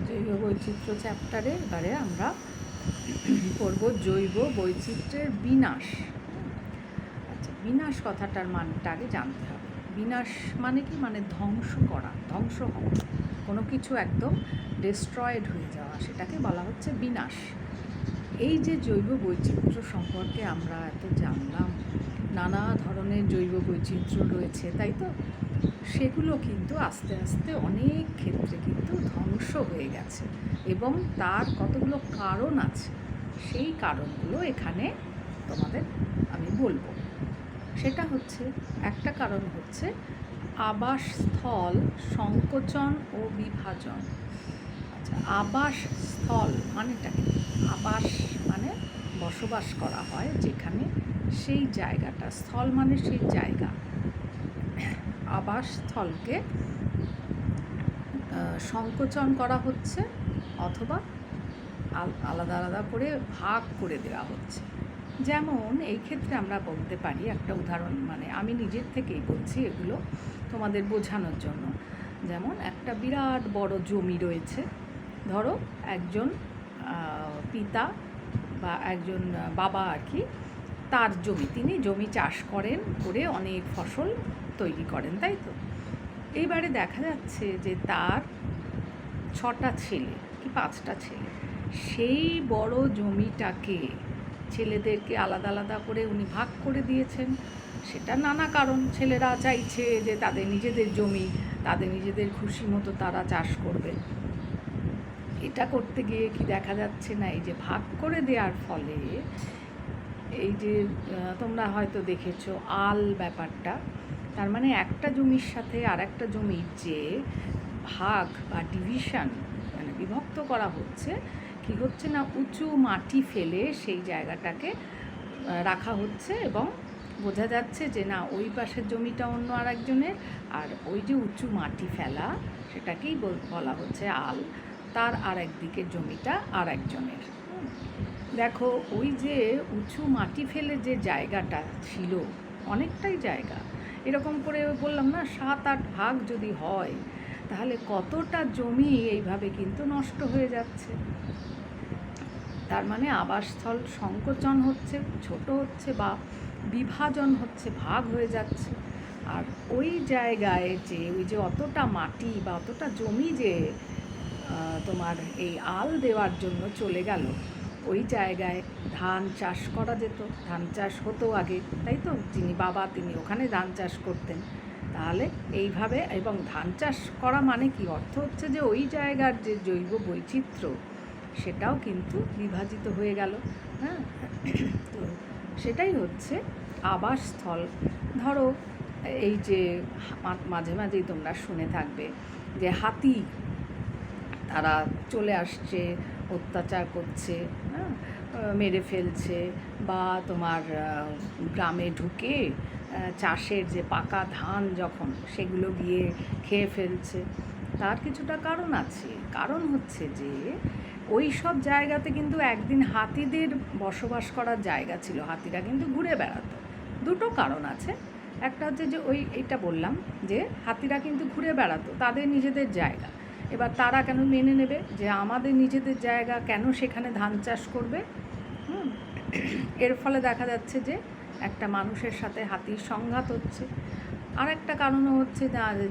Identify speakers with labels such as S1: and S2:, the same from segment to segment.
S1: জৈব বৈচিত্র্য চ্যাপ্টারে এবারে আমরা পড়ব জৈব বৈচিত্র্যের বিনাশ। আচ্ছা, বিনাশ কথাটার মানেটা আগে জানতে হবে। বিনাশ মানে কি? মানে ধ্বংস করা, ধ্বংস হওয়া, কোনো কিছু একদম ডিস্ট্রয়েড হয়ে যাওয়া, সেটাকে বলা হচ্ছে বিনাশ। এই যে জৈব বৈচিত্র্য সম্পর্কে আমরা এত জানলাম, নানা ধরনের জৈব বৈচিত্র্য রয়েছে, তাই তো? সেগুলো কিন্তু আস্তে আস্তে অনেক ক্ষেত্রে কিন্তু ধ্বংস হয়ে গেছে এবং তার কতগুলো কারণ আছে। সেই কারণগুলো এখানে তোমাদের আমি বলবো। সেটা হচ্ছে, একটা কারণ হচ্ছে আবাসস্থল সংকোচন ও বিভাজন। আচ্ছা, আবাসস্থল মানেটা কি? আবাস মানে বসবাস করা হয় যেখানে, সেই জায়গাটা, স্থল মানে সেই জায়গা। আবাসস্থলকে সংকোচন করা হচ্ছে অথবা আলাদা আলাদা করে ভাগ করে দেওয়া হচ্ছে। যেমন এই ক্ষেত্রে আমরা বলতে পারি, একটা উদাহরণ, মানে আমি নিজের থেকেই বলছি এগুলো তোমাদের বোঝানোর জন্য। যেমন একটা বিরাট বড় জমি রয়েছে, ধরো একজন পিতা বা একজন বাবা আর কি, তার জমি, তিনি জমি চাষ করেন, করে অনেক ফসল তৈরি করেন, তাই তো? এইবারে দেখা যাচ্ছে যে তার 6টা ছেলে কি 5টা ছেলে, সেই বড় জমিটাকে ছেলেদেরকে আলাদা আলাদা করে উনি ভাগ করে দিয়েছেন। সেটা নানা কারণ, ছেলেরা চাইছে যে তাদের নিজেদের জমি, তাদের নিজেদের খুশি মতো তারা চাষ করবে। এটা করতে গিয়ে কি দেখা যাচ্ছে না, এই যে ভাগ করে দেওয়ার ফলে, এই যে তোমরা হয়তো দেখেছো আল ব্যাপারটা, তার মানে একটা জমির সাথে আর একটা জমির যে ভাগ বা ডিভিশন, মানে বিভক্ত করা হচ্ছে, কি হচ্ছে না, উঁচু মাটি ফেলে সেই জায়গাটাকে রাখা হচ্ছে এবং বোঝা যাচ্ছে যে না, ওই পাশের জমিটা অন্য আর একজনের, আর ওই যে উঁচু মাটি ফেলা, সেটাকেই বলা হচ্ছে আল, তার আর একদিকের জমিটা আর একজনের। দেখো, ওই যে উঁচু মাটি ফেলে যে জায়গাটা ছিল, অনেকটাই জায়গা, এরকম করে বললাম না 7-8 ভাগ যদি হয়, তাহলে কতটা জমি এইভাবে কিন্তু নষ্ট হয়ে যাচ্ছে। তার মানে আবাসস্থল সংকোচন হচ্ছে, ছোট হচ্ছে, বা বিভাজন হচ্ছে, ভাগ হয়ে যাচ্ছে। আর ওই জায়গায় যে ওই যে অতটা মাটি বা অতটা জমি যে তোমার এই আল দেওয়ার জন্য চলে গেল, ওই জায়গায় ধান চাষ করা যেত, ধান চাষ হতো আগে, তাই তো? যিনি বাবা, তিনি ওখানে ধান চাষ করতেন। তাহলে এইভাবে, এবং ধান চাষ করা মানে কি, অর্থ হচ্ছে যে ওই জায়গার যে জৈব বৈচিত্র্য, সেটাও কিন্তু বিভাজিত হয়ে গেল। হ্যাঁ, তো সেটাই হচ্ছে আবাসস্থল। ধরো এই যে মাঝে মাঝেই তোমরা শুনে থাকবে যে হাতি, তারা চলে আসছে, অত্যাচার করছে, হ্যাঁ, মেরে ফেলছে, বা তোমার গ্রামে ঢুকে চাষের যে পাকা ধান যখন, সেগুলো গিয়ে খেয়ে ফেলছে। তার কিছুটা কারণ আছে। কারণ হচ্ছে যে ওই সব জায়গাতে কিন্তু একদিন হাতিদের বসবাস করার জায়গা ছিল, হাতিরা কিন্তু ঘুরে বেড়াতো। দুটো কারণ আছে। একটা হচ্ছে যে ওই এটা বললাম যে হাতিরা কিন্তু ঘুরে বেড়াতো, তাদের নিজেদের জায়গা। এবার তারা কেন মেনে নেবে যে আমাদের নিজেদের জায়গা, কেন সেখানে ধান চাষ করবে? এর ফলে দেখা যাচ্ছে যে একটা মানুষের সাথে হাতির সংঘাত হচ্ছে। আর একটা কারণও হচ্ছে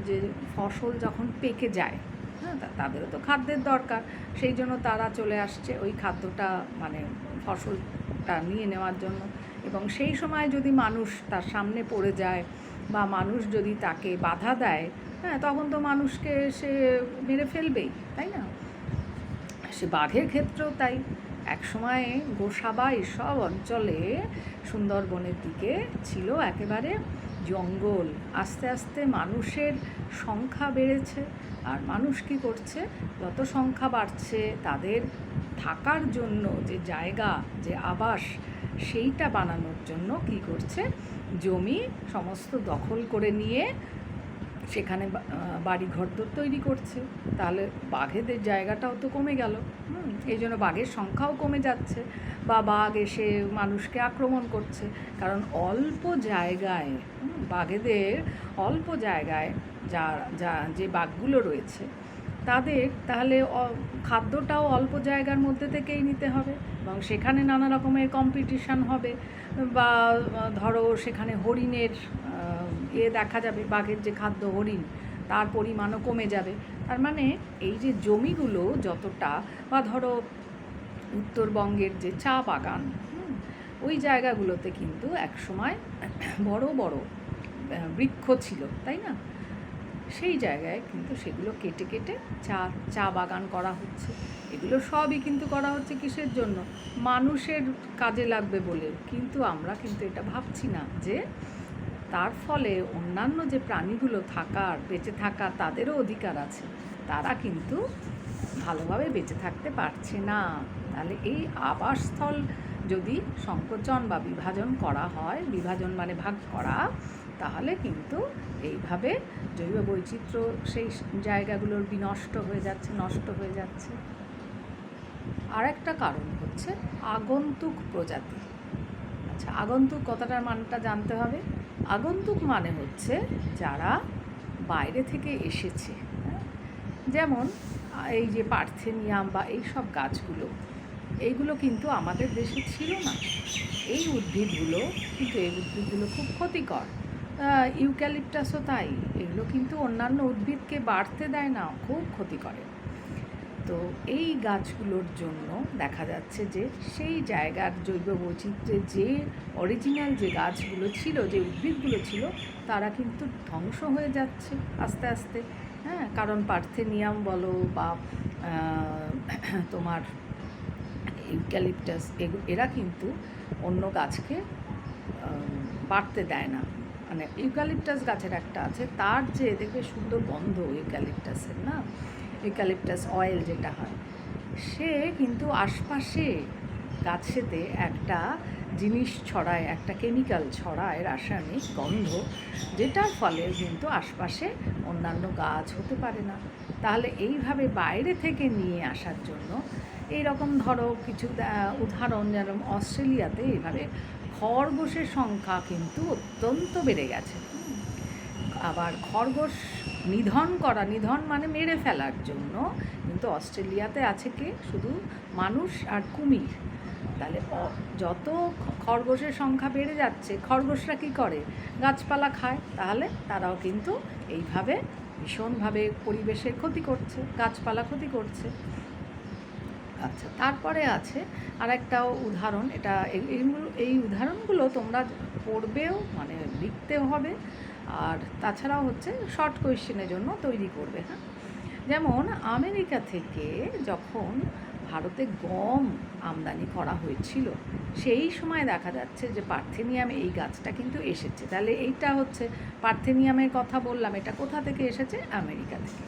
S1: যে ফসল যখন পেকে যায়, হ্যাঁ, তাদেরও তো খাদ্যের দরকার, সেই জন্য তারা চলে আসছে ওই খাদ্যটা, মানে ফসলটা নিয়ে নেওয়ার জন্য। এবং সেই সময় যদি মানুষ তার সামনে পড়ে যায়, বা মানুষ যদি তাকে বাধা দেয়, হ্যাঁ, তখন তো মানুষকে সে মেরে ফেলবেই, তাই না? সে বাঘের ক্ষেত্রেও তাই। একসময় গোসাবা এসব অঞ্চলে, সুন্দরবনের দিকে ছিল একেবারে জঙ্গল। আস্তে আস্তে মানুষের সংখ্যা বেড়েছে, আর মানুষ কী করছে, যত সংখ্যা বাড়ছে, তাদের থাকার জন্য যে জায়গা, যে আবাস, সেইটা বানানোর জন্য কী করছে, জমি সমস্ত দখল করে নিয়ে সেখানে বাড়ি ঘরদোর তৈরি করছে। তাহলে বাঘেদের জায়গাটাও তো কমে গেল। এই জন্য বাঘের সংখ্যাও কমে যাচ্ছে, বা বাঘ এসে মানুষকে আক্রমণ করছে। কারণ অল্প জায়গায়, বাঘেদের অল্প জায়গায় যে বাঘগুলো রয়েছে, তাদের তাহলে খাদ্যটাও অল্প জায়গার মধ্যে থেকেই নিতে হবে এবং সেখানে নানা রকমের কম্পিটিশান হবে, বা ধরো সেখানে হরিণের দেখা যাবে, বাঘের যে খাদ্য হরিণ, তার পরিমাণও কমে যাবে। তার মানে এই যে জমিগুলো যতটা, বা ধরো উত্তরবঙ্গের যে চা বাগান, ওই জায়গাগুলোতে কিন্তু একসময় বড় বড় বৃক্ষ ছিল, তাই না? সেই জায়গায় কিন্তু সেগুলো কেটে কেটে চা বাগান করা হচ্ছে। এগুলো সবই কিন্তু করা হচ্ছে কিসের জন্য? মানুষের কাজে লাগবে বলে। কিন্তু আমরা কিন্তু এটা ভাবছি না যে তার ফলে অন্যান্য যে প্রাণীগুলো বেঁচে থাকার তাদেরও অধিকার আছে, তারা কিন্তু ভালোভাবে বেঁচে থাকতে পারছে না। তাহলে এই আবাসস্থল যদি সংকোচন বা বিভাজন করা হয়, বিভাজন মানে ভাগ করা, তাহলে কিন্তু এইভাবে জৈব বৈচিত্র্য সেই জায়গাগুলোর নষ্ট হয়ে যাচ্ছে। আর একটা কারণ হচ্ছে আগন্তুক প্রজাতি। আচ্ছা, আগন্তুক কথাটার মানেটা জানতে হবে। আগন্তুক মানে হচ্ছে যারা বাইরে থেকে এসেছে। যেমন এই যে পার্থেনিয়াম বা এই সব গাছগুলো, এইগুলো কিন্তু আমাদের দেশে ছিল না। এই উদ্ভিদগুলো খুব ক্ষতিকর। ইউক্যালিপটাসও তাই। এগুলো কিন্তু অন্যান্য উদ্ভিদকে বাড়তে দেয় না, খুব ক্ষতি করে। তো এই গাছগুলোর জন্য দেখা যাচ্ছে যে সেই জায়গার জৈব বৈচিত্র্যের যে অরিজিনাল যে গাছগুলো ছিল, যে উদ্ভিদগুলো ছিল, তারা কিন্তু ধ্বংস হয়ে যাচ্ছে আস্তে আস্তে। হ্যাঁ, কারণ পার্থেনিয়াম বলো বা তোমার ইউক্যালিপটাস, এরা কিন্তু অন্য গাছকে বাড়তে দেয় না। মানে ইউক্যালিপটাস গাছের একটা আছে, তার যে দেখবে সুন্দর গন্ধ ইউক্যালিপটাসের, না, ইউক্যালিপটাস অয়েল যেটা হয়, সে কিন্তু আশপাশে গাছেতে একটা জিনিস ছড়ায়, একটা কেমিক্যাল ছড়ায়, রাসায়নিক গন্ধ, যেটার ফলে কিন্তু আশপাশে অন্যান্য গাছ হতে পারে না। তাহলে এইভাবে বাইরে থেকে নিয়ে আসার জন্য এই রকম ধরো কিছু উদাহরণ, যেমন অস্ট্রেলিয়াতে এইভাবে খরগোশের সংখ্যা কিন্তু অত্যন্ত বেড়ে গেছে। আবার খরগোশ নিধন মানে মেরে ফেলার জন্য কিন্তু অস্ট্রেলিয়াতে আছে কি শুধু মানুষ আর কুমির। তাহলে যত খরগোশের সংখ্যা বেড়ে যাচ্ছে, খরগোশরা কী করে? গাছপালা খায়। তাহলে তারাও কিন্তু এইভাবে ভীষণভাবে পরিবেশের ক্ষতি করছে, গাছপালা ক্ষতি করছে। আচ্ছা, তারপরে আছে আর একটা উদাহরণ। এই উদাহরণগুলো তোমরা পড়বেও, মানে লিখতেও হবে, আর তাছাড়াও হচ্ছে শর্ট কোয়েশ্চেনের জন্য তৈরি করবে। হ্যাঁ, যেমন আমেরিকা থেকে যখন ভারতে গম আমদানি করা হয়েছিল, সেই সময় দেখা যাচ্ছে যে পার্থেনিয়াম এই গাছটা কিন্তু এসেছে। তাহলে এইটা হচ্ছে পার্থেনিয়ামের কথা বললাম, এটা কোথা থেকে এসেছে? আমেরিকা থেকে।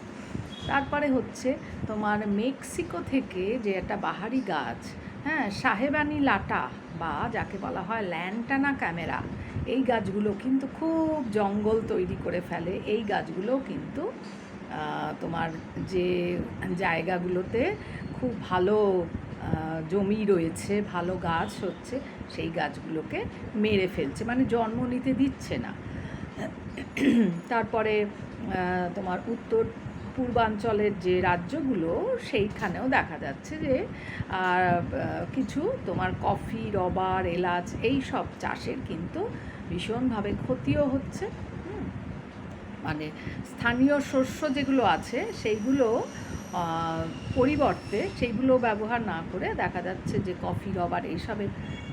S1: তারপরে হচ্ছে তোমার মেক্সিকো থেকে যে একটা বাহারি গাছ, হ্যাঁ, সাহেবানি লাটা, বা যাকে বলা হয় ল্যান্টানা ক্যামেরা, এই গাছগুলো কিন্তু খুব জঙ্গল তৈরি করে ফেলে। এই গাছগুলো কিন্তু তোমার যে জায়গাগুলোতে খুব ভালো জমি রয়েছে, ভালো গাছ হচ্ছে, সেই গাছগুলোকে মেরে ফেলছে, মানে জন্ম নিতে দিচ্ছে না। তারপরে তোমার উত্তর পূর্বাঞ্চলের যে রাজ্যগুলো, সেইখানেও দেখা যাচ্ছে যে কিছু তোমার কফি, রবার, এলাচ, এই সব চাষের কিন্তু ভীষণভাবে ক্ষতিও হচ্ছে। মানে স্থানীয় শস্য যেগুলো আছে সেইগুলো পরিবর্তে সেইগুলো ব্যবহার না করে দেখা যাচ্ছে যে কফি, রবার,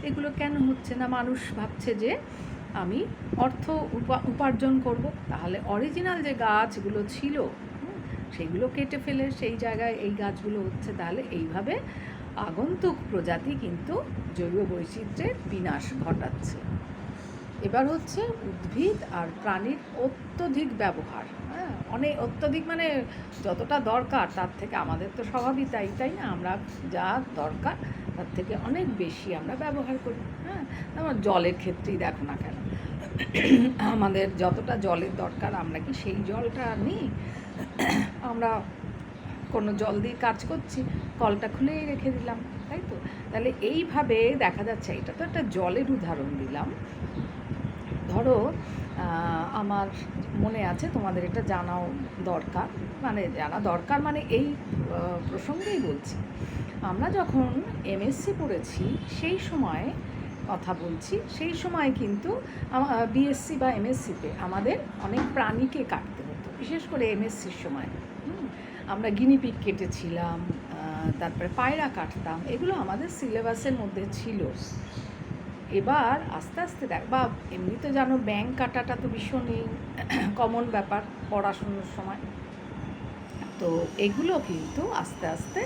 S1: এগুলো কেন হচ্ছে না? মানুষ ভাবছে যে আমি অর্থ উপার্জন করব। তাহলে অরিজিনাল যে গাছগুলো ছিল সেইগুলো কেটে ফেলে সেই জায়গায় এই গাছগুলো হচ্ছে। তাহলে এইভাবে আগন্তুক প্রজাতি কিন্তু জৈব বৈচিত্র্যের বিনাশ ঘটাচ্ছে। এবার হচ্ছে উদ্ভিদ আর প্রাণীর অত্যধিক ব্যবহার। হ্যাঁ, অনেক অত্যধিক মানে যতটা দরকার তার থেকে, আমাদের তো স্বভাবই তাই না? আমরা যা দরকার তার থেকে অনেক বেশি আমরা ব্যবহার করি। হ্যাঁ, যেমন জলের ক্ষেত্রেই দেখো না কেন, আমাদের যতটা জলের দরকার আমরা কি সেই জলটা নিই? আমরা কোনো জল দিয়ে কাজ করছি, কলটা খুলেই রেখে দিলাম, তাই তো? তাহলে এইভাবে দেখা যাচ্ছে, এটা তো একটা জলের উদাহরণ দিলাম। ধরো আমার মনে আছে, তোমাদের এটা জানাও দরকার, মানে জানা দরকার মানে এই প্রসঙ্গেই বলছি। আমরা যখন এমএসসি পড়েছি সেই সময় কথা বলছি, সেই সময় কিন্তু বিএসসি বা এমএসসিতে আমাদের অনেক প্রাণীকে কাটতে হতো, বিশেষ করে এমএসসির সময় আমরা গিনিপিগ কেটেছিলাম, তারপরে পায়রা কাটতাম, এগুলো আমাদের সিলেবাসের মধ্যে ছিল। এবার আস্তে আস্তে দেখ, বা এমনি তো জানো ব্যাঙ কাটাটা তো ভীষণই কমন ব্যাপার পড়াশুনোর সময়। তো এগুলো কিন্তু আস্তে আস্তে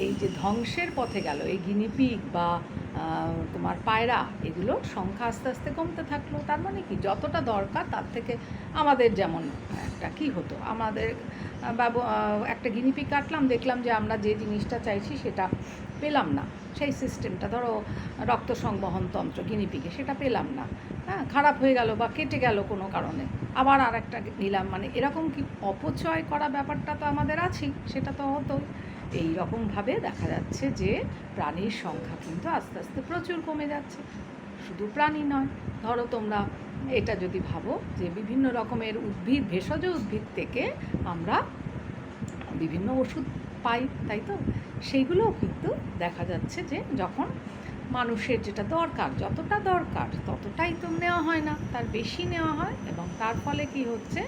S1: এই যে ধ্বংসের পথে গেল, এই গিনিপিগ বা তোমার পায়রা, এগুলোর সংখ্যা আস্তে আস্তে কমতে থাকলো। তার মানে কি, যতটা দরকার তার থেকে আমাদের যেমন একটা কী হতো, আমাদের একটা গিনিপিগ কাটলাম, দেখলাম যে আমরা যে জিনিসটা চাইছি সেটা পেলাম না, সেই সিস্টেমটা ধরো রক্ত সংবহন তন্ত্র গিনিপিগে সেটা পেলাম না, হ্যাঁ, খারাপ হয়ে গেল বা কেটে গেল কোনো কারণে, আবার আর একটা নিলাম, মানে এরকম কি অপচয় করা ব্যাপারটা তো আমাদের আছেই, সেটা তো হতো। এই রকমভাবে দেখা যাচ্ছে যে প্রাণীর সংখ্যা কিন্তু আস্তে আস্তে প্রচুর কমে যাচ্ছে। শুধু প্রাণী নয়, ধরো তোমরা এটা যদি ভাবো যে বিভিন্ন রকমের উদ্ভিদ, ভেষজ উদ্ভিদ থেকে আমরা বিভিন্ন ওষুধ পাই, তাই তো, সেইগুলোও কিন্তু দেখা যাচ্ছে যে যখন মানুষের যেটা দরকার, যতটা দরকার ততটাই তো নেওয়া হয় না, তার বেশি নেওয়া হয়, এবং তার ফলে কি হচ্ছে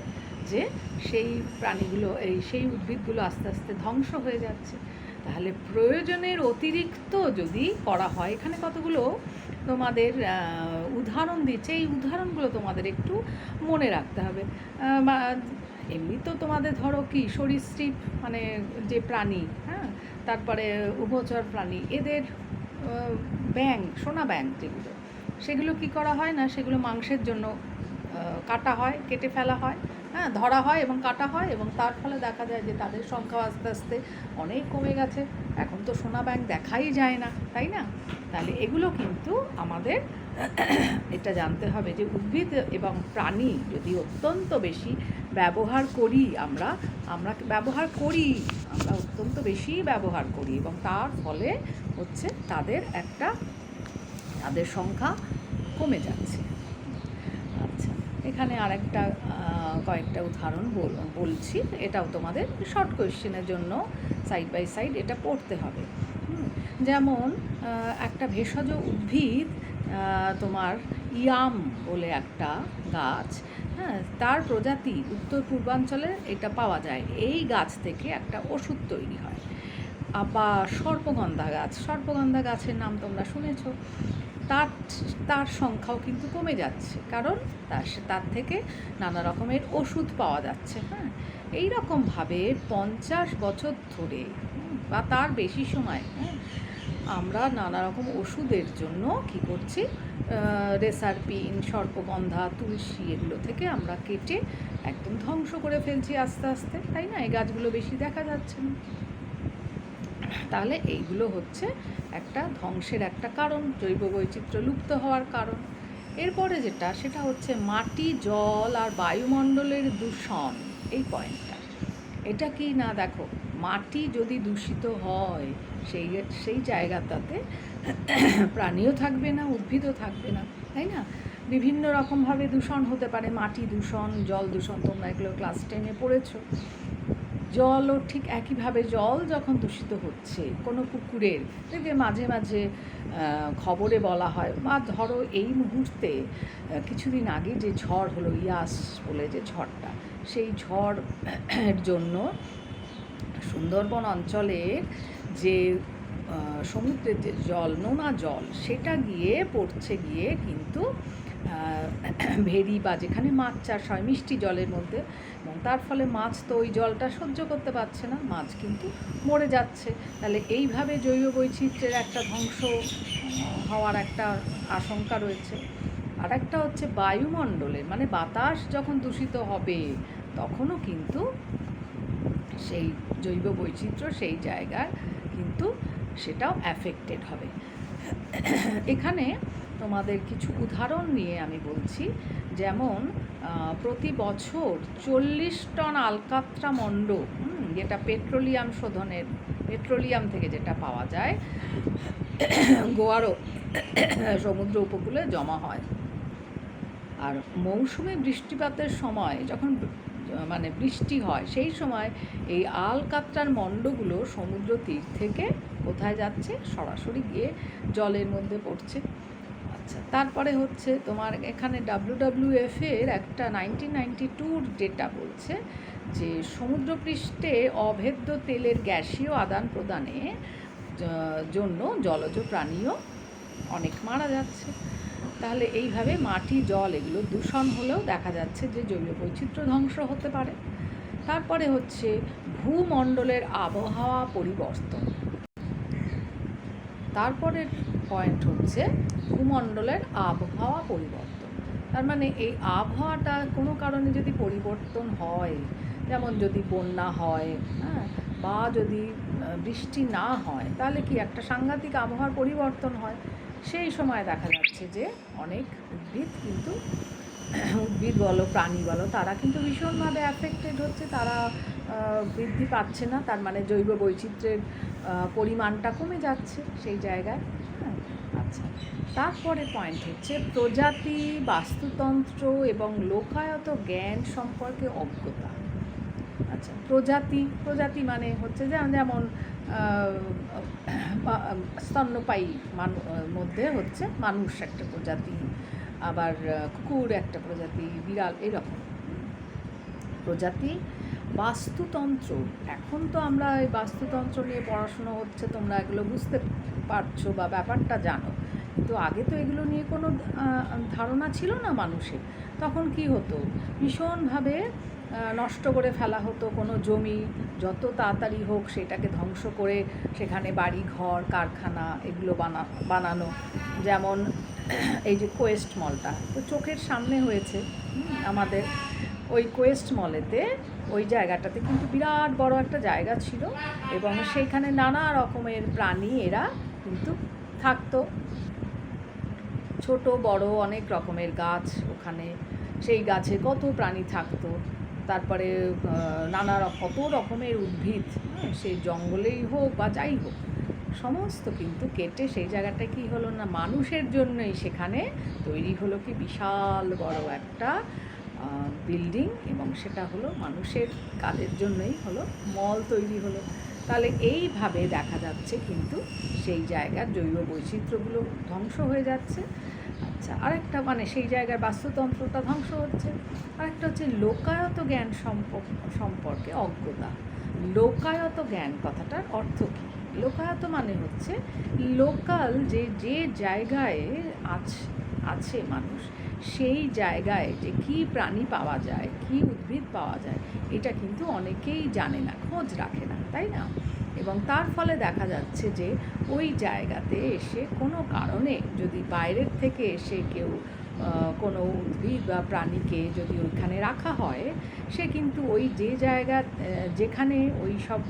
S1: যে সেই প্রাণীগুলো, সেই উদ্ভিদগুলো আস্তে আস্তে ধ্বংস হয়ে যাচ্ছে। তাহলে প্রয়োজনের অতিরিক্ত যদি করা হয়, এখানে কতগুলো তোমাদের উদাহরণ দিচ্ছে, এই উদাহরণগুলো তোমাদের একটু মনে রাখতে হবে। এমনি তো তোমাদের ধরো কি সরীসৃপ মানে যে প্রাণী, হ্যাঁ, তারপরে উভচর প্রাণী, এদের ব্যাঙ, সোনা ব্যাঙ যেগুলো, সেগুলো কি করা হয় না, সেগুলো মাংসের জন্য কাটা হয়, কেটে ফেলা হয়, হ্যাঁ, ধরা হয় এবং কাটা হয়, এবং তার ফলে দেখা যায় যে তাদের সংখ্যা আস্তে আস্তে অনেক কমে গেছে। এখন তো সোনা ব্যাঙ দেখাই যায় না, তাই না? তাহলে এগুলো কিন্তু আমাদের এটা জানতে হবে যে উদ্ভিদ এবং প্রাণী যদি অত্যন্ত বেশি ব্যবহার করি, আমরা ব্যবহার করি, আমরা অত্যন্ত বেশি ব্যবহার করি, এবং তার ফলে হচ্ছে তাদের সংখ্যা কমে যাচ্ছে। আচ্ছা, এখানে আরেকটা কয়েকটা উদাহরণ বলছি, এটাও তোমাদের শর্ট কোয়েশ্চেনের জন্য সাইড বাই সাইড এটা পড়তে হবে। যেমন একটা ভেষজ উদ্ভিদ, তোমার ইয়াম বলে একটা গাছ, হ্যাঁ, তার প্রজাতি উত্তর পূর্বাঞ্চলে এটা পাওয়া যায়, এই গাছ থেকে একটা ওষুধ তৈরি হয়। আবার সর্পগন্ধা গাছের নাম তোমরা শুনেছ, তার সংখ্যাও কিন্তু কমে যাচ্ছে, কারণ তার থেকে নানা রকমের ওষুধ পাওয়া যাচ্ছে। হ্যাঁ, এই রকমভাবে 50 বছর ধরে বা তার বেশি সময়, হ্যাঁ, আমরা নানা রকম ওষুধের জন্য কী করছি, রেসারপিন, সর্পগন্ধা, তুলসী, এগুলো থেকে আমরা কেটে একদম ধ্বংস করে ফেলছি আস্তে আস্তে, তাই না? এই গাছগুলো বেশি দেখা যাচ্ছে না। তাহলে এইগুলো হচ্ছে একটা ধ্বংসের একটা কারণ, জৈব বৈচিত্র্য লুপ্ত হওয়ার কারণ। এরপরে সেটা হচ্ছে মাটি, জল আর বায়ুমণ্ডলের দূষণ, এই পয়েন্টটা। এটা কি না, দেখো, মাটি যদি দূষিত হয় সেই জায়গাটাতে প্রাণীও থাকবে না, উদ্ভিদও থাকবে না, তাই না? বিভিন্ন রকমভাবে দূষণ হতে পারে, মাটি দূষণ, জল দূষণ, তোমরা এগুলো ক্লাস 10-এ পড়েছো। জলও ঠিক একইভাবে, জল যখন দূষিত হচ্ছে কোনো পুকুরের, দেখবে মাঝে মাঝে খবরে বলা হয়, বা ধরো এই মুহূর্তে কিছুদিন আগে যে ঝড় হলো, ইয়াস বলে যে ঝড়টা, সেই ঝড়ের জন্য সুন্দরবন অঞ্চলের যে সমুদ্রের যে জল, নোনা জল, সেটা পড়ছে গিয়ে কিন্তু ভেরি বা যেখানে মাছ চাষ হয় মিষ্টি জলের মধ্যে, এবং তার ফলে মাছ তো ওই জলটা সহ্য করতে পারছে না, মাছ কিন্তু মরে যাচ্ছে। তাহলে এইভাবে জৈব বৈচিত্র্যের একটা ধ্বংস হওয়ার একটা আশঙ্কা রয়েছে। আর একটা হচ্ছে বায়ুমণ্ডলের, মানে বাতাস যখন দূষিত হবে তখনও কিন্তু সেই জৈব বৈচিত্র্য সেই জায়গার কিন্তু সেটাও অ্যাফেক্টেড হবে। এখানে তোমাদের কিছু উদাহরণ নিয়ে আমি বলছি, যেমন প্রতি বছর 40 টন আলকাত্রা মণ্ড, যেটা পেট্রোলিয়াম থেকে যেটা পাওয়া যায়, গোয়ারও সমুদ্র উপকূলে জমা হয়। আর মৌসুমে বৃষ্টিপাতের সময় যখন মানে বৃষ্টি হয় সেই সময় এই আলকাতরার মণ্ডগুলো সমুদ্র তীর থেকে কোথায় যাচ্ছে, সরাসরি গিয়ে জলের মধ্যে পড়ছে। আচ্ছা, তারপরে হচ্ছে তোমার এখানে WWF এর একটা 1992 ডেটা বলছে যে সমুদ্রপৃষ্ঠে অভেদ্য তেলের গ্যাসীয় আদান প্রদানে জন্য জলজ প্রাণীও অনেক মারা যাচ্ছে। তাহলে এইভাবে মাটি, জল এগুলো দূষণ হলেও দেখা যাচ্ছে যে জৈব বৈচিত্র্য ধ্বংস হতে পারে। তারপরে হচ্ছে ভূমণ্ডলের আবহাওয়া পরিবর্তন। তারপরের পয়েন্ট হচ্ছে ভূমণ্ডলের আবহাওয়া পরিবর্তন। তার মানে এই আবহাওয়াটা কোনো কারণে যদি পরিবর্তন হয়, যেমন যদি বন্যা হয়, হ্যাঁ, বা যদি বৃষ্টি না হয়, তাহলে কি একটা সাংঘাতিক আবহাওয়ার পরিবর্তন হয়। সেই সময় দেখা যাচ্ছে যে অনেক উদ্ভিদ বলো, প্রাণী বলো, তারা কিন্তু ভীষণভাবে অ্যাফেক্টেড হচ্ছে, তারা বৃদ্ধি পাচ্ছে না। তার মানে জৈব বৈচিত্র্যের পরিমাণটা কমে যাচ্ছে সেই জায়গায়। হ্যাঁ, আচ্ছা, তারপরে পয়েন্ট হচ্ছে প্রজাতি, বাস্তুতন্ত্র এবং লোকায়ত জ্ঞান সম্পর্কে অজ্ঞতা। আচ্ছা, প্রজাতি মানে হচ্ছে যেমন স্তন্যপায়ী মধ্যে হচ্ছে মানুষ একটা প্রজাতি, আবার কুকুর একটা প্রজাতি, বিড়াল, এরকম প্রজাতি। বাস্তুতন্ত্র, এখন তো আমরা এই বাস্তুতন্ত্র নিয়ে পড়াশুনো হচ্ছে, তোমরা এগুলো বুঝতে পারছো বা ব্যাপারটা জানো, কিন্তু আগে তো এগুলো নিয়ে কোনো ধারণা ছিল না মানুষের। তখন কি হতো, ভীষণভাবে নষ্ট করে ফেলা হতো কোনো জমি, যত তাড়াতাড়ি হোক সেটাকে ধ্বংস করে সেখানে বাড়ি ঘর, কারখানা এগুলো বানানো। যেমন এই যে কোয়েস্ট মলটা তো চোখের সামনে হয়েছে আমাদের, ওই কোয়েস্ট মলেতে ওই জায়গাটাতে কিন্তু বিরাট বড় একটা জায়গা ছিল এবং সেইখানে নানা রকমের প্রাণী এরা কিন্তু থাকতো, ছোট বড় অনেক রকমের গাছ ওখানে, সেই গাছে কত প্রাণী থাকতো। তারপরে কত রকমের উদ্ভিদ, সে জঙ্গলেই হোক বা যাই হোক, সমস্ত কিন্তু কেটে সেই জায়গাটা কি হলো না, মানুষের জন্যই সেখানে তৈরি হলো কি বিশাল বড় একটা বিল্ডিং, এবং সেটা হলো মানুষের কাজের জন্যই হলো, মল তৈরি হলো। তাহলে এইভাবে দেখা যাচ্ছে কিন্তু সেই জায়গার জৈব বৈচিত্র্যগুলো ধ্বংস হয়ে যাচ্ছে। আচ্ছা, আরেকটা মানে সেই জায়গার বাস্তুতন্ত্রটা ধ্বংস হচ্ছে। আরেকটা হচ্ছে লোকায়ত জ্ঞান সম্পর্কে অজ্ঞতা। লোকায়ত জ্ঞান কথাটার অর্থ কী? লোকায়ত মানে হচ্ছে লোকাল, যে জায়গায় আছে মানুষ, সেই জায়গায় যে কী প্রাণী পাওয়া যায়, কী উদ্ভিদ পাওয়া যায়, এটা কিন্তু অনেকেই জানে না, খোঁজ রাখে না, তাই না? এবং তার ফলে দেখা যাচ্ছে যে ওই জায়গাতে এসে কোনো কারণে যদি বাইরের থেকে এসে কেউ কোনো উদ্ভিদ বা প্রাণীকে যদি ওইখানে রাখা হয়, সে কিন্তু ওই যে জায়গা যেখানে ওই সব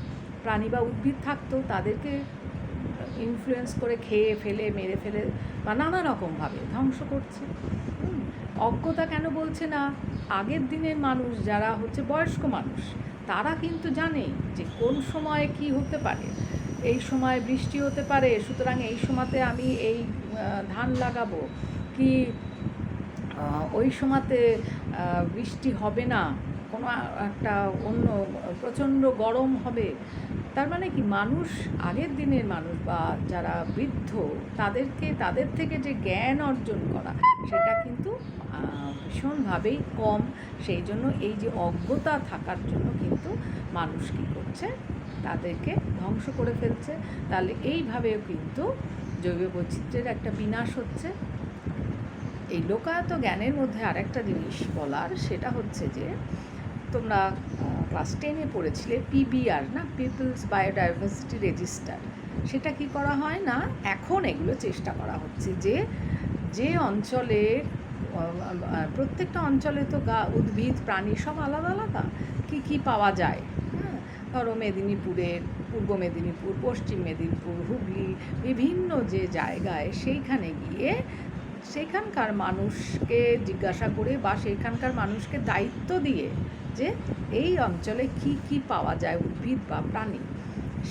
S1: প্রাণী বা উদ্ভিদ থাকতো তাদেরকে ইনফ্লুয়েন্স করে খেয়ে ফেলে, মেরে ফেলে বা নানা রকমভাবে ধ্বংস করছে। অজ্ঞতা কেন বলছে না? আগের দিনের মানুষ যারা হচ্ছে বয়স্ক মানুষ, তারা কিন্তু জানে যে কোন সময়ে কি হতে পারে। এই সময় বৃষ্টি হতে পারে, সুতরাং এই সময়তে আমি এই ধান লাগাবো, কি ওই সময়তে বৃষ্টি হবে না, কোনো একটা অন্য প্রচণ্ড গরম হবে। তার মানে কি, মানুষ, আগের দিনের মানুষ বা যারা বৃদ্ধ, তাদের থেকে যে জ্ঞান অর্জন করা সেটা কিন্তু ভীষণভাবেই কম। সেই জন্য এই যে অজ্ঞতা থাকার জন্য কিন্তু মানুষ কী করছে, তাদেরকে ধ্বংস করে ফেলছে। তাহলে এইভাবেও কিন্তু জৈব বৈচিত্র্যের একটা বিনাশ হচ্ছে। এই লোকায়ত জ্ঞানের মধ্যে আরেকটা জিনিস বলার, সেটা হচ্ছে যে তোমরা ক্লাস 10-এ পড়েছিলে PBR না, পিপলস বায়োডাইভার্সিটি রেজিস্টার। সেটা কি করা হয় না, এখন এগুলো চেষ্টা করা হচ্ছে যে অঞ্চলে, প্রত্যেকটা অঞ্চলে তো উদ্ভিদ প্রাণী সব আলাদা আলাদা, কী পাওয়া যায়। হ্যাঁ, ধরো মেদিনীপুরের, পূর্ব মেদিনীপুর, পশ্চিম মেদিনীপুর, হুগলি, বিভিন্ন যে জায়গায়, সেইখানে গিয়ে সেখানকার মানুষকে জিজ্ঞাসা করে বা সেখানকার মানুষকে দায়িত্ব দিয়ে যে এই অঞ্চলে কি পাওয়া যায় উদ্ভিদ বা প্রাণী,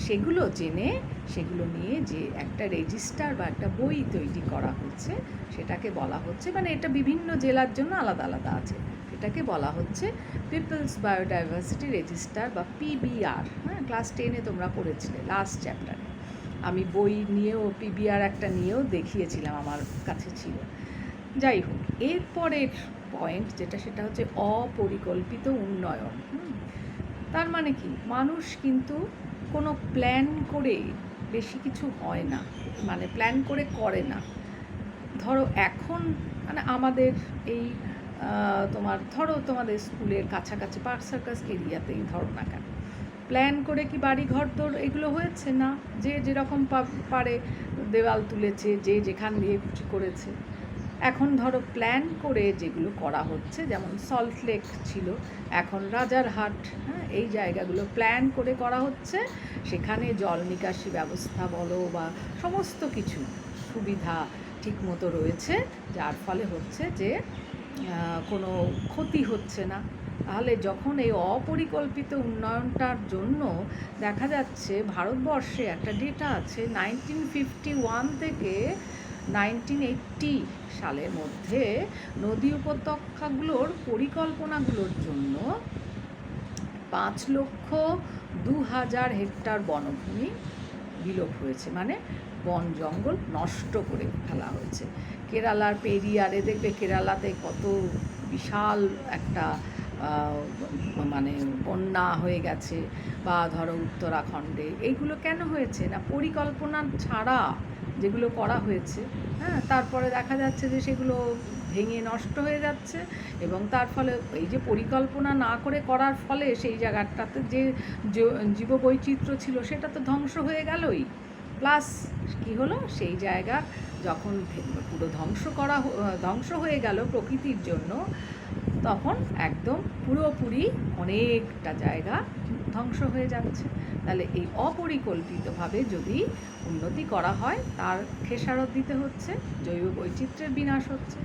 S1: সেগুলো জেনে সেগুলো নিয়ে যে একটা রেজিস্টার বা একটা বই তৈরি করা হচ্ছে, সেটাকে বলা হচ্ছে, মানে এটা বিভিন্ন জেলার জন্য আলাদা আলাদা আছে, এটাকে বলা হচ্ছে পিপলস বায়োডাইভার্সিটি রেজিস্টার বা পিবিআর। হ্যাঁ, ক্লাস 10-এ তোমরা পড়েছিলে লাস্ট চ্যাপ্টারে। আমি বই নিয়েও পিবিআর একটা নিয়েও দেখিয়েছিলাম, আমার কাছে ছিল। যাই হোক, এরপরের পয়েন্ট যেটা, সেটা হচ্ছে অপরিকল্পিত উন্নয়ন। তার মানে কি, মানুষ কিন্তু কোনো প্ল্যান করে বেশি কিছু হয় না, মানে প্ল্যান করে করে না। ধরো এখন মানে আমাদের এই ধরো তোমাদের স্কুলের কাছাকাছি পার্ক সার্কাস এরিয়াতেই ধরো না কেন, প্ল্যান করে কি বাড়ি ঘর তোর এগুলো হয়েছে না? যে যেরকম পারে দেওয়াল তুলেছে, যে যেখান দিয়ে খুশি করেছে। এখন ধরো প্ল্যান করে যেগুলো করা হচ্ছে, যেমন সল্টলেক ছিল, এখন রাজারহাট, হ্যাঁ, এই জায়গাগুলো প্ল্যান করে করা হচ্ছে। সেখানে জল নিকাশি ব্যবস্থা বলো বা সমস্ত কিছু সুবিধা ঠিকমতো রয়েছে, যার ফলে হচ্ছে যে কোনো ক্ষতি হচ্ছে না। তাহলে যখন এই অপরিকল্পিত উন্নয়নটার জন্য দেখা যাচ্ছে, ভারতবর্ষে একটা ডেটা আছে 1951 থেকে 1980 সালের মধ্যে নদী উপত্যকাগুলোর পরিকল্পনাগুলোর জন্য 5,02,000 হেক্টর বনভূমি বিলোপ হয়েছে, মানে বন জঙ্গল নষ্ট করে ফেলা হয়েছে। কেরালার পেরিয়ারে দেখবে, কেরালাতে কত বিশাল একটা মানে বন্যা হয়ে গেছে, বা ধরো উত্তরাখণ্ডে। এইগুলো কেন হয়েছে না, পরিকল্পনা ছাড়া যেগুলো করা হয়েছে। হ্যাঁ, তারপরে দেখা যাচ্ছে যে সেগুলো ভেঙে নষ্ট হয়ে যাচ্ছে, এবং তার ফলে এই যে পরিকল্পনা না করে করার ফলে সেই জায়গাটাতে যে জীববৈচিত্র্য ছিল সেটা তো ধ্বংস হয়ে গেলই। প্লাস কী হলো, সেই জায়গা যখন পুরো ধ্বংস হয়ে গেল প্রকৃতির জন্য, তখন একদম পুরোপুরি অনেকটা জায়গা ধ্বংস হয়ে যাচ্ছে। তাহলে এই অপরিকল্পিতভাবে যদি উন্নতি করা হয়, তার খেসারত দিতে হচ্ছে, জৈব বৈচিত্র্যের বিনাশ হচ্ছে।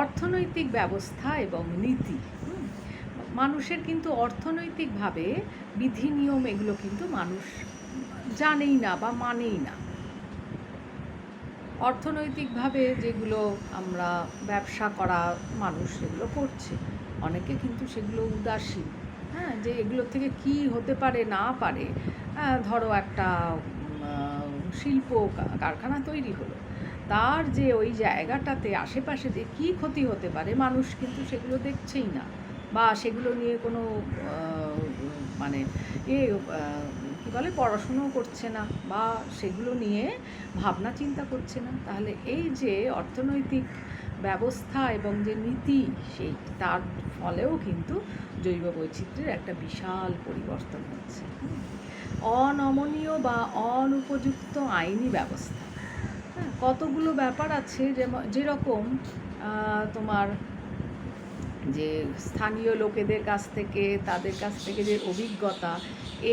S1: অর্থনৈতিক ব্যবস্থা এবং নীতি, মানুষের কিন্তু অর্থনৈতিকভাবে বিধি নিয়ম এগুলো কিন্তু মানুষ জানেই না বা মানেই না। অর্থনৈতিকভাবে যেগুলো আমরা ব্যবসা করা মানুষ সেগুলো করছে, অনেকে কিন্তু সেগুলো উদাসীন। হ্যাঁ, যে এগুলো থেকে কি হতে পারে না পারে। ধরো একটা শিল্প কারখানা তৈরি হলো, তার যে ওই জায়গাটাতে আশেপাশে যে কী ক্ষতি হতে পারে, মানুষ কিন্তু সেগুলো দেখছেই না, বা সেগুলো নিয়ে কোনো মানে কী বলে, পড়াশুনোও করছে না, বা সেগুলো নিয়ে ভাবনা চিন্তা করছে না। তাহলে এই যে অর্থনৈতিক ব্যবস্থা এবং যে নীতি, সেই তার ফলেও কিন্তু জৈব বৈচিত্র্যের একটা বিশাল পরিবর্তন হচ্ছে। অনমনীয় বা অনুপযুক্ত আইনি ব্যবস্থা, হ্যাঁ, কতগুলো ব্যাপার আছে, যেরকম তোমার যে স্থানীয় লোকেদের কাছ থেকে, তাদের কাছ থেকে যে অভিজ্ঞতা,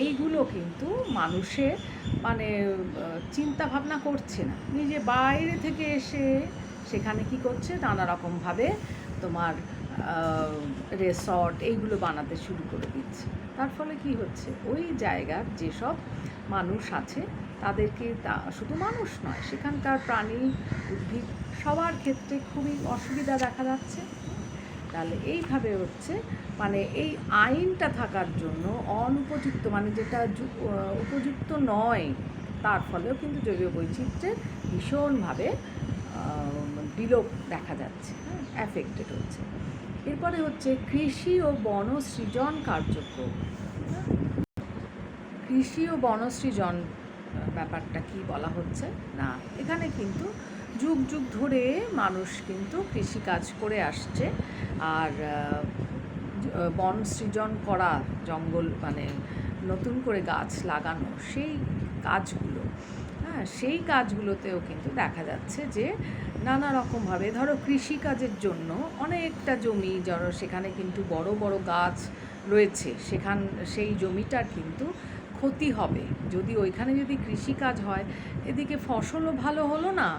S1: এইগুলো কিন্তু মানুষের মানে চিন্তা ভাবনা করছে না। নিজে বাইরে থেকে এসে সেখানে কি করছে, নানা রকমভাবে তোমার রেসর্ট এইগুলো বানাতে শুরু করে দিচ্ছে। তার ফলে কি হচ্ছে, ওই জায়গার যেসব মানুষ আছে তাদেরকে, শুধু মানুষ নয়, সেখানকার প্রাণী উদ্ভিদ সবার ক্ষেত্রে খুবই অসুবিধা দেখা যাচ্ছে। তাহলে এইভাবে হচ্ছে, মানে এই আইনটা থাকার জন্য অনুপযুক্ত, মানে যেটা উপযুক্ত নয়, তার ফলেও কিন্তু জৈব বৈচিত্র্যের ভীষণভাবে বিলোপ দেখা যাচ্ছে, অ্যাফেক্টেড হচ্ছে। এরপরে হচ্ছে কৃষি ও বনসৃজন কার্যক্রম। কৃষি ও বনসৃজন ব্যাপারটা কি বলা হচ্ছে না, এখানে কিন্তু যুগ যুগ ধরে মানুষ কিন্তু কৃষিকাজ করে আসছে, আর বন সৃজন করা, জঙ্গল মানে নতুন করে গাছ লাগানো, সেই কাজগুলো, হ্যাঁ, সেই কাজগুলোতেও কিন্তু দেখা যাচ্ছে যে নানা রকমভাবে, ধরো কৃষিকাজের জন্য অনেকটা জমি, সেখানে কিন্তু বড় বড় গাছ রয়েছে, সেই জমিটার কিন্তু ক্ষতি হবে যদি ওইখানে যদি কৃষিকাজ হয়। এদিকে ফসলও ভালো হলো না,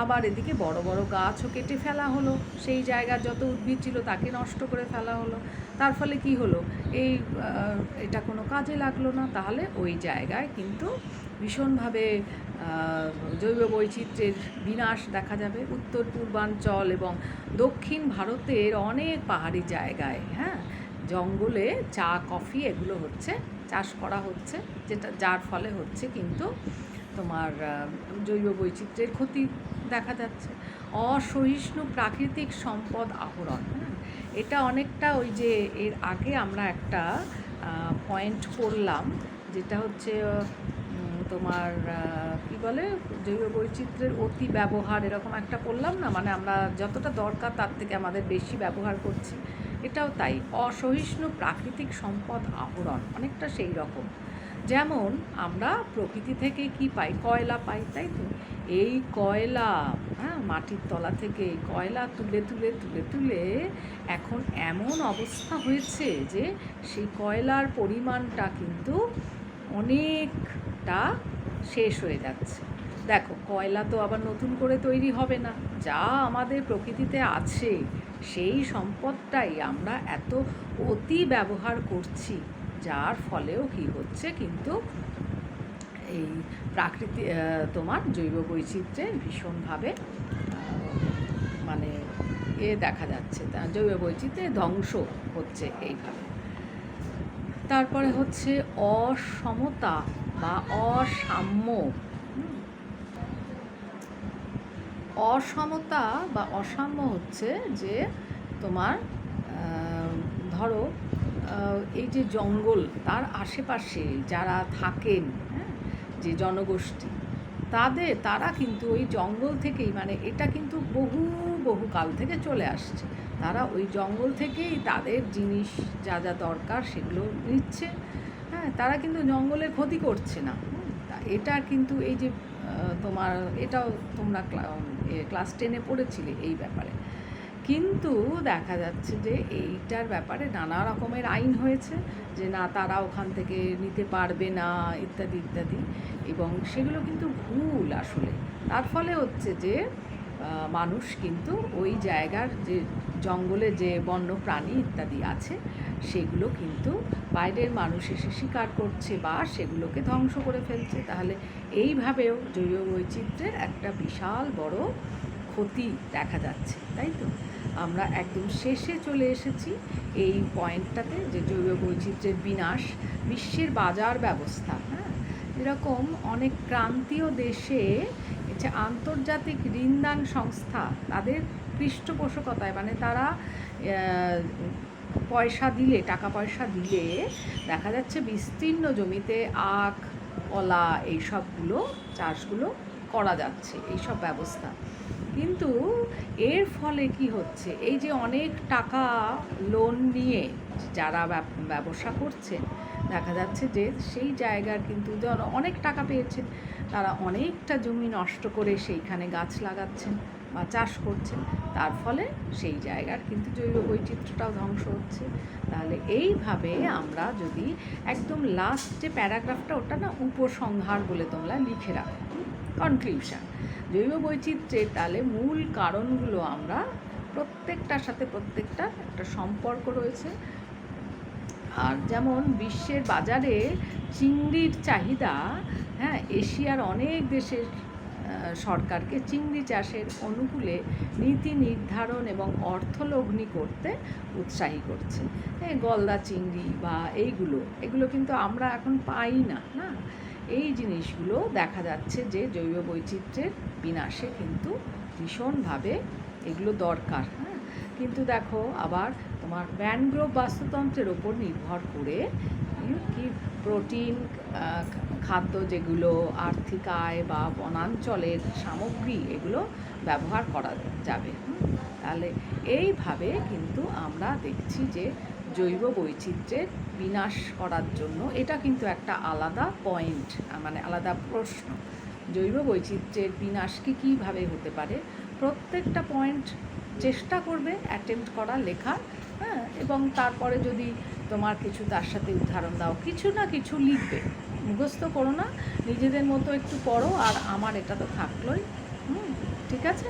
S1: আবার এদিকে বড় বড় গাছও কেটে ফেলা হলো, সেই জায়গার যত উদ্ভিদ ছিল তাকে নষ্ট করে ফেলা হলো। তার ফলে কি হলো, এই এটা কোনো কাজে লাগলো না। তাহলে ওই জায়গায় কিন্তু ভীষণভাবে জৈব বৈচিত্র্যের বিনাশ দেখা যাবে। উত্তর পূর্বাঞ্চল এবং দক্ষিণ ভারতের অনেক পাহাড়ি জায়গায়, হ্যাঁ, জঙ্গলে চা কফি এগুলো হচ্ছে, চাষ করা হচ্ছে, যার ফলে হচ্ছে কিন্তু তোমার জৈব বৈচিত্র্যের ক্ষতি দেখা যাচ্ছে। অসহিষ্ণু প্রাকৃতিক সম্পদ আহরণ, হ্যাঁ, এটা অনেকটা ওই যে এর আগে আমরা একটা পয়েন্ট করলাম, যেটা হচ্ছে তোমার কি বলে, জৈব বৈচিত্র্যের অতি ব্যবহার, এরকম একটা করলাম না, মানে আমরা যতটা দরকার তার থেকে আমাদের বেশি ব্যবহার করছি। এটাও তাই, অসহিষ্ণু প্রাকৃতিক সম্পদ আহরণ অনেকটা সেই রকম। যেমন আমরা প্রকৃতি থেকে কি পাই, কয়লা পাই, তাই তো? এই কয়লা, হ্যাঁ, মাটির তলা থেকে কয়লা তুলে তুলে তুলে তুলে এখন এমন অবস্থা হয়েছে যে সেই কয়লার পরিমাণটা কিন্তু অনেকটা শেষ হয়ে যাচ্ছে। দেখো, কয়লা তো আবার নতুন করে তৈরি হবে না, যা আমাদের প্রকৃতিতে আছে সেই সম্পদটাই আমরা এত অতি ব্যবহার করছি, যার ফলেও কি হচ্ছে কিন্তু এই প্রাকৃতিক তোমার জৈব বৈচিত্র্যে ভীষণভাবে মানে দেখা যাচ্ছে, জৈব বৈচিত্র্যে ধ্বংস হচ্ছে এইভাবে। তারপরে হচ্ছে অসমতা বা অসাম্য। অসমতা বা অসাম্য হচ্ছে যে তোমার ধরো এই যে জঙ্গল, তার আশেপাশে যারা থাকেন, হ্যাঁ, যে জনগোষ্ঠী, তারা কিন্তু ওই জঙ্গল থেকেই, মানে এটা কিন্তু বহু বহু কাল থেকে চলে আসছে, তারা ওই জঙ্গল থেকেই তাদের জিনিস যা যা দরকার সেগুলো নিচ্ছে, হ্যাঁ, তারা কিন্তু জঙ্গলের ক্ষতি করছে না। এটা কিন্তু এই যে তোমার, এটাও তোমরা ক্লাস 10-এ পড়েছিলে এই ব্যাপারে। কিন্তু দেখা যাচ্ছে যে এইটার ব্যাপারে নানা রকমের আইন হয়েছে, যে না, তারা ওখান থেকে নিতে পারবে না, ইত্যাদি ইত্যাদি, এবং সেগুলো কিন্তু ভুল আসলে। তার ফলে হচ্ছে যে মানুষ কিন্তু ওই জায়গার যে জঙ্গলে যে বন্য প্রাণী ইত্যাদি আছে সেগুলো কিন্তু বাইরের মানুষ এসে শিকার করছে বা সেগুলোকে ধ্বংস করে ফেলছে। তাহলে এইভাবেও জৈব বৈচিত্র্যের একটা বিশাল বড় ক্ষতি দেখা যাচ্ছে, তাই তো? আমরা একদম শেষে চলে এসেছি এই পয়েন্টটাতে, যে জৈব বৈচিত্র্যের বিনাশ, বিশ্বের বাজার ব্যবস্থা, হ্যাঁ, এরকম অনেক ক্রান্তীয় দেশে যে আন্তর্জাতিক ঋণদান সংস্থা, তাদের পৃষ্ঠপোষকতায়, মানে তারা পয়সা দিলে, টাকা পয়সা দিলে দেখা যাচ্ছে বিস্তীর্ণ জমিতে আখ, কলা, এইসবগুলো চাষগুলো করা যাচ্ছে, এইসব ব্যবস্থা। কিন্তু এর ফলে কি হচ্ছে, এই যে অনেক টাকা লোন নিয়ে যারা ব্যবসা করছে, দেখা যাচ্ছে যে সেই জায়গার কিন্তু অনেক টাকা পেয়েছে, তারা অনেকটা জমি নষ্ট করে সেইখানে গাছ লাগাচ্ছেন বা চাষ করছেন, তার ফলে সেই জায়গার কিন্তু জৈব বৈচিত্র্যটাও ধ্বংস হচ্ছে। তাহলে এইভাবে আমরা যদি একদম লাস্ট যে প্যারাগ্রাফটা, ওটা না উপসংহার বলে তোমরা লিখে রাখো, কনক্লিউশন, জৈব বৈচিত্র্যের তাহলে মূল কারণগুলো আমরা প্রত্যেকটার সাথে প্রত্যেকটা একটা সম্পর্ক রয়েছে। আর যেমন বিশ্বের বাজারে চিংড়ির চাহিদা, হ্যাঁ, এশিয়ার অনেক দেশের সরকারকে চিংড়ি চাষের অনুকূলে নীতি নির্ধারণ এবং অর্থলগ্নি করতে উৎসাহী করছে। গলদা চিংড়ি বা এগুলো কিন্তু আমরা এখন পাই না, না, এই জিনিসগুলো দেখা যাচ্ছে যে জৈব বৈচিত্র্যের বিনাশে কিন্তু ভীষণভাবে এগুলো দরকার, হ্যাঁ। কিন্তু দেখো, আবার তোমার ম্যানগ্রোভ বাস্তুতন্ত্রের ওপর নির্ভর করে কি প্রোটিন খাদ্য, যেগুলো আর্থিক আয় বা বনাঞ্চলের সামগ্রী, এগুলো ব্যবহার করা যাবে। তাহলে এইভাবে কিন্তু আমরা দেখছি যে জৈব বৈচিত্র্যের বিনাশ করার জন্য, এটা কিন্তু একটা আলাদা পয়েন্ট, মানে আলাদা প্রশ্ন, জৈব বৈচিত্র্যের বিনাশ কীভাবে হতে পারে, প্রত্যেকটা পয়েন্ট চেষ্টা করবে অ্যাটেম্প্ট করা, লেখার, হ্যাঁ, এবং তারপরে যদি তোমার কিছু তার সাথে উদাহরণ দাও, কিছু না কিছু লিখবে, মুখস্থ করো না, নিজেদের মতো একটু পড়ো, আর আমার এটা তো থাকলোই। ঠিক আছে?